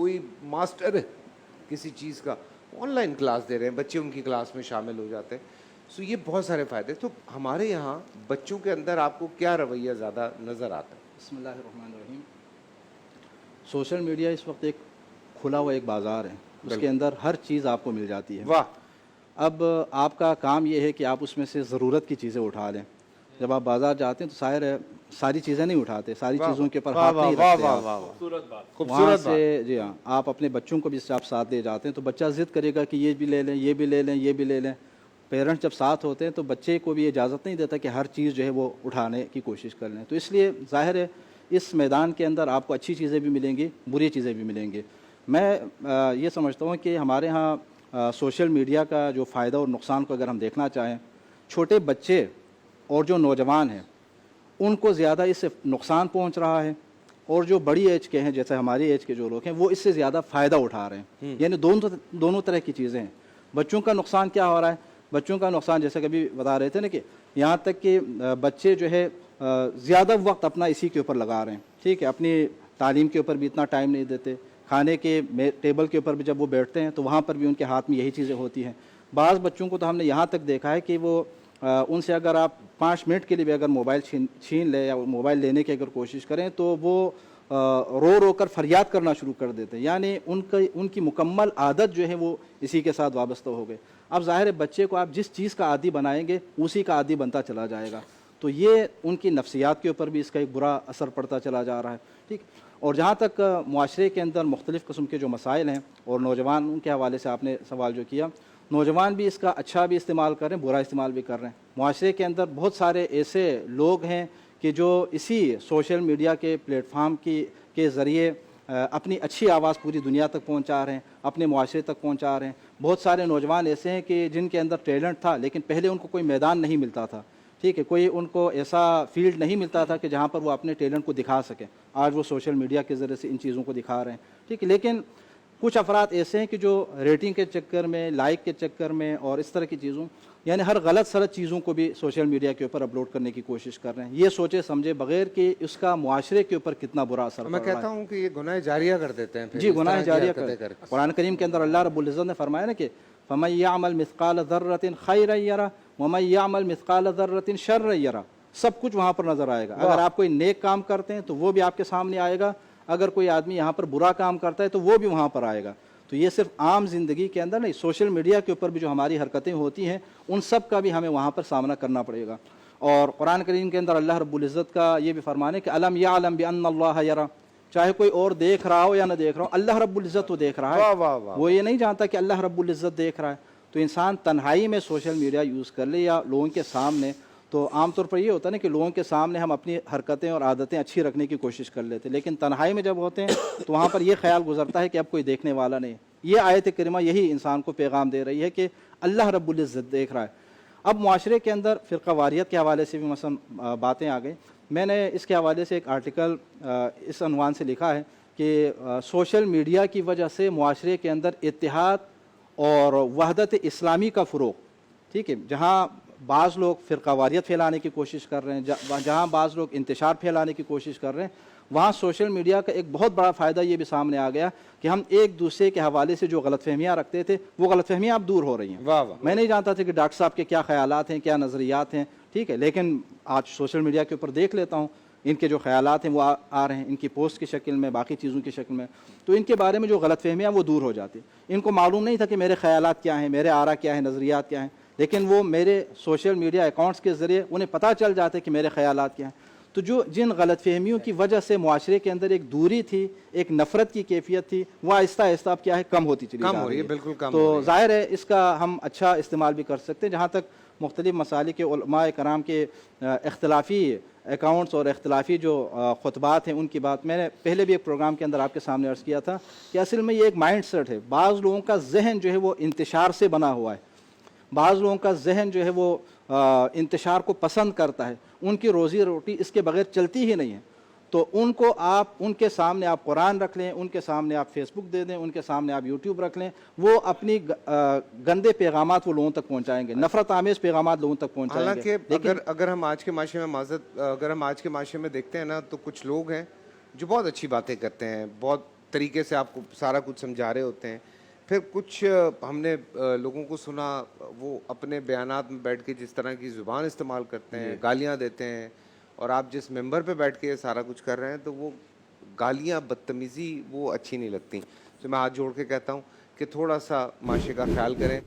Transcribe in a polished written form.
کوئی ماسٹر ہے کسی چیز کا, آن لائن کلاس دے رہے ہیں, بچے ان کی کلاس میں شامل ہو جاتے ہیں. سو یہ بہت سارے فائدے. تو ہمارے یہاں بچوں کے اندر آپ کو کیا رویہ زیادہ نظر آتا ہے؟ بسم اللہ الرحمن الرحیم. سوشل میڈیا اس وقت ایک کھلا ہوا ایک بازار ہے, اس کے اندر ہر چیز آپ کو مل جاتی ہے. واہ. اب آپ کا کام یہ ہے کہ آپ اس میں سے ضرورت کی چیزیں اٹھا لیں. جب آپ بازار جاتے ہیں تو ظاہر ہے ساری چیزیں نہیں اٹھاتے, ساری چیزوں کے اوپر ہاتھ نہیں رکھتے آپ. وہاں سے جی ہاں, آپ اپنے بچوں کو بھی آپ ساتھ لے جاتے ہیں تو بچہ ضد کرے گا کہ یہ بھی لے لیں, یہ بھی لے لیں, یہ بھی لے لیں. پیرنٹس جب ساتھ ہوتے ہیں تو بچے کو بھی اجازت نہیں دیتا کہ ہر چیز جو ہے وہ اٹھانے کی کوشش کر لیں. تو اس لیے ظاہر ہے اس میدان کے اندر آپ کو اچھی چیزیں بھی ملیں گی, بری چیزیں بھی ملیں گی. میں یہ سمجھتا ہوں کہ ہمارے ہاں سوشل میڈیا کا جو فائدہ اور نقصان کو اگر ہم دیکھنا چاہیں, چھوٹے بچے اور جو نوجوان ہیں ان کو زیادہ اس سے نقصان پہنچ رہا ہے, اور جو بڑی ایج کے ہیں جیسے ہماری ایج کے جو لوگ ہیں وہ اس سے زیادہ فائدہ اٹھا رہے ہیں. یعنی دونوں طرح کی چیزیں ہیں. بچوں کا نقصان کیا ہو رہا ہے؟ بچوں کا نقصان جیسے کبھی بتا رہے تھے نا کہ یہاں تک کہ بچے جو ہے زیادہ وقت اپنا اسی کے اوپر لگا رہے ہیں. ٹھیک ہے, اپنی تعلیم کے اوپر بھی اتنا ٹائم نہیں دیتے, کھانے کے ٹیبل کے اوپر بھی جب وہ بیٹھتے ہیں تو وہاں پر بھی ان کے ہاتھ میں یہی چیزیں ہوتی ہیں. بعض بچوں کو تو ہم نے یہاں تک دیکھا ہے کہ وہ ان سے اگر آپ 5 منٹ کے لیے بھی اگر موبائل چھین لیں یا موبائل لینے کی اگر کوشش کریں تو وہ رو رو کر فریاد کرنا شروع کر دیتے ہیں. یعنی ان کی مکمل عادت جو ہے وہ اسی کے ساتھ وابستہ ہو گئے. اب ظاہر ہے بچے کو آپ جس چیز کا عادی بنائیں گے اسی کا عادی بنتا چلا جائے گا. تو یہ ان کی نفسیات کے اوپر بھی اس کا ایک برا اثر پڑتا چلا جا رہا ہے. ٹھیک. اور جہاں تک معاشرے کے اندر مختلف قسم کے جو مسائل ہیں اور نوجوان کے حوالے سے آپ نے سوال جو کیا, نوجوان بھی اس کا اچھا بھی استعمال کر رہے ہیں, برا استعمال بھی کر رہے ہیں. معاشرے کے اندر بہت سارے ایسے لوگ ہیں کہ جو اسی سوشل میڈیا کے پلیٹ فارم کے ذریعے اپنی اچھی آواز پوری دنیا تک پہنچا رہے ہیں, اپنے معاشرے تک پہنچا رہے ہیں. بہت سارے نوجوان ایسے ہیں کہ جن کے اندر ٹیلنٹ تھا لیکن پہلے ان کو کوئی میدان نہیں ملتا تھا. ٹھیک ہے, کوئی ان کو ایسا فیلڈ نہیں ملتا تھا کہ جہاں پر وہ اپنے ٹیلنٹ کو دکھا سکیں. آج وہ سوشل میڈیا کے ذریعے سے ان چیزوں کو دکھا رہے ہیں. ٹھیک ہے, لیکن کچھ افراد ایسے ہیں کہ جو ریٹنگ کے چکر میں, لائک کے چکر میں اور اس طرح کی چیزوں, یعنی ہر غلط سلط چیزوں کو بھی سوشل میڈیا کے اوپر اپلوڈ کرنے کی کوشش کر رہے ہیں, یہ سوچے سمجھے بغیر کہ اس کا معاشرے کے اوپر کتنا برا اثر پڑ رہا ہے. میں کہتا ہوں کہ یہ گناہ جاریہ کر دیتے ہیں. جی, گناہ جاریہ کر. قرآن کریم کے اندر اللہ رب العزت نے فرمایا نا کہ فَمَن يَعْمَلْ مِثْقَالَ ذَرَّةٍ خَيْرًا يَرَهُ وَمَن يَعْمَلْ مِثْقَالَ ذَرَّةٍ شَرًّا يَرَهُ. سب کچھ وہاں پر نظر آئے گا. اگر آپ کوئی نیک کام کرتے ہیں تو وہ بھی آپ کے سامنے آئے گا, اگر کوئی آدمی یہاں پر برا کام کرتا ہے تو وہ بھی وہاں پر آئے گا. تو یہ صرف عام زندگی کے اندر نہیں, سوشل میڈیا کے اوپر بھی جو ہماری حرکتیں ہوتی ہیں ان سب کا بھی ہمیں وہاں پر سامنا کرنا پڑے گا. اور قرآن کریم کے اندر اللہ رب العزت کا یہ بھی فرمان ہے کہ الم یعلم بان اللہ یرا, چاہے کوئی اور دیکھ رہا ہو یا نہ دیکھ رہا ہو, اللہ رب العزت تو دیکھ رہا ہے. وہ یہ نہیں جانتا کہ اللہ رب العزت دیکھ رہا ہے. تو انسان تنہائی میں سوشل میڈیا یوز کر لے یا لوگوں کے سامنے, تو عام طور پر یہ ہوتا ہے نا کہ لوگوں کے سامنے ہم اپنی حرکتیں اور عادتیں اچھی رکھنے کی کوشش کر لیتے ہیں, لیکن تنہائی میں جب ہوتے ہیں تو وہاں پر یہ خیال گزرتا ہے کہ اب کوئی دیکھنے والا نہیں. یہ آیت کریمہ یہی انسان کو پیغام دے رہی ہے کہ اللہ رب العزت دیکھ رہا ہے. اب معاشرے کے اندر فرقہ واریت کے حوالے سے بھی مثلا باتیں آ گئیں. میں نے اس کے حوالے سے ایک آرٹیکل اس عنوان سے لکھا ہے کہ سوشل میڈیا کی وجہ سے معاشرے کے اندر اتحاد اور وحدت اسلامی کا فروغ. ٹھیک ہے, جہاں بعض لوگ فرقہ واریت پھیلانے کی کوشش کر رہے ہیں, جہاں بعض لوگ انتشار پھیلانے کی کوشش کر رہے ہیں, وہاں سوشل میڈیا کا ایک بہت بڑا فائدہ یہ بھی سامنے آ گیا کہ ہم ایک دوسرے کے حوالے سے جو غلط فہمیاں رکھتے تھے وہ غلط فہمیاں اب دور ہو رہی ہیں. میں نہیں جانتا تھا کہ ڈاکٹر صاحب کے کیا خیالات ہیں, کیا نظریات ہیں. ٹھیک ہے, لیکن آج سوشل میڈیا کے اوپر دیکھ لیتا ہوں ان کے جو خیالات ہیں وہ آ رہے ہیں, ان کی پوسٹ کی شکل میں, باقی چیزوں کی شکل میں. تو ان کے بارے میں جو غلط فہمیاں وہ دور ہو جاتی. ان کو معلوم نہیں تھا کہ میرے خیالات کیا ہیں, میرے آرا کیا ہیں, نظریات کیا ہیں, لیکن وہ میرے سوشل میڈیا اکاؤنٹس کے ذریعے انہیں پتہ چل جاتے کہ میرے خیالات کیا ہیں. تو جن غلط فہمیوں کی وجہ سے معاشرے کے اندر ایک دوری تھی, ایک نفرت کی کیفیت تھی, وہ آہستہ آہستہ اب کیا ہے کم ہوتی چلی جا رہی ہے. بالکل کم. تو ظاہر ہے اس کا ہم اچھا استعمال بھی کر سکتے ہیں. جہاں تک مختلف مسالک کے علماء کرام کے اختلافی اکاؤنٹس اور اختلافی جو خطبات ہیں ان کی بات میں نے پہلے بھی ایک پروگرام کے اندر آپ کے سامنے عرض کیا تھا کہ اصل میں یہ ایک مائنڈ سیٹ ہے. بعض لوگوں کا ذہن جو ہے وہ انتشار سے بنا ہوا ہے, بعض لوگوں کا ذہن جو ہے وہ انتشار کو پسند کرتا ہے, ان کی روزی روٹی اس کے بغیر چلتی ہی نہیں ہے. تو ان کو آپ ان کے سامنے آپ قرآن رکھ لیں, ان کے سامنے آپ فیس بک دے دیں, ان کے سامنے آپ یوٹیوب رکھ لیں, وہ اپنی گندے پیغامات وہ لوگوں تک پہنچائیں گے, نفرت آمیز پیغامات لوگوں تک پہنچائیں گے. حالانکہ اگر ہم آج کے معاشرے میں اگر ہم آج کے معاشرے میں دیکھتے ہیں نا, تو کچھ لوگ ہیں جو بہت اچھی باتیں کرتے ہیں, بہت طریقے سے آپ کو سارا کچھ سمجھا رہے ہوتے ہیں. پھر کچھ ہم نے لوگوں کو سنا وہ اپنے بیانات میں بیٹھ کے جس طرح کی زبان استعمال کرتے ہیں, گالیاں دیتے ہیں, اور آپ جس ممبر پہ بیٹھ کے سارا کچھ کر رہے ہیں تو وہ گالیاں, بدتمیزی وہ اچھی نہیں لگتی. تو میں ہاتھ جوڑ کے کہتا ہوں کہ تھوڑا سا معاشرے کا خیال کریں.